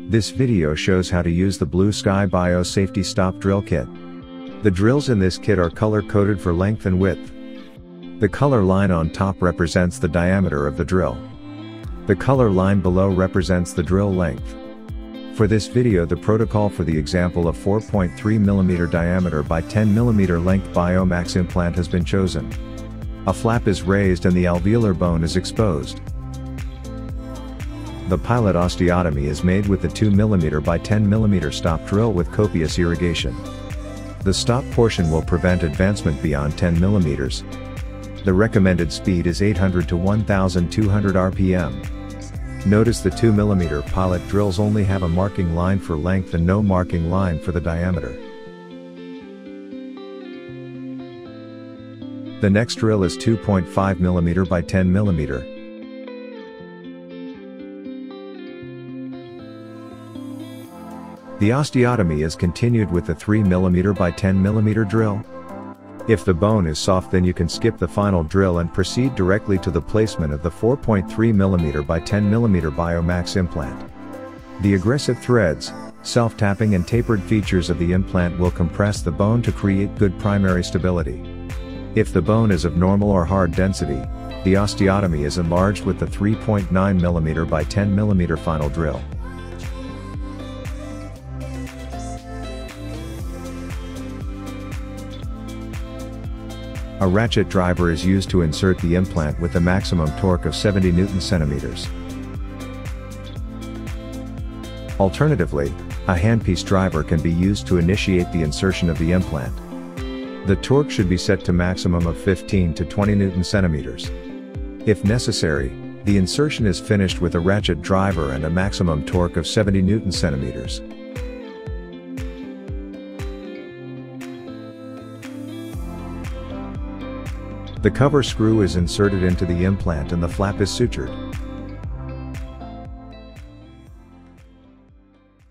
This video shows how to use the Blue Sky Bio Safety Stop Drill Kit. The drills in this kit are color-coded for length and width. The color line on top represents the diameter of the drill. The color line below represents the drill length. For this video, the protocol for the example of 4.3 mm diameter by 10 mm length Biomax implant has been chosen. A flap is raised and the alveolar bone is exposed. The pilot osteotomy is made with the 2 mm by 10 mm stop drill with copious irrigation. The stop portion will prevent advancement beyond 10 mm. The recommended speed is 800 to 1200 rpm. Notice the 2 mm pilot drills only have a marking line for length and no marking line for the diameter. The next drill is 2.5 mm by 10 mm. The osteotomy is continued with the 3 mm by 10 mm drill. If the bone is soft, then you can skip the final drill and proceed directly to the placement of the 4.3 mm by 10 mm Biomax implant. The aggressive threads, self-tapping and tapered features of the implant will compress the bone to create good primary stability. If the bone is of normal or hard density, the osteotomy is enlarged with the 3.9 mm by 10 mm final drill. A ratchet driver is used to insert the implant with a maximum torque of 70 Nm. Alternatively, a handpiece driver can be used to initiate the insertion of the implant. The torque should be set to maximum of 15 to 20 Nm. If necessary, the insertion is finished with a ratchet driver and a maximum torque of 70 Nm. The cover screw is inserted into the implant and the flap is sutured.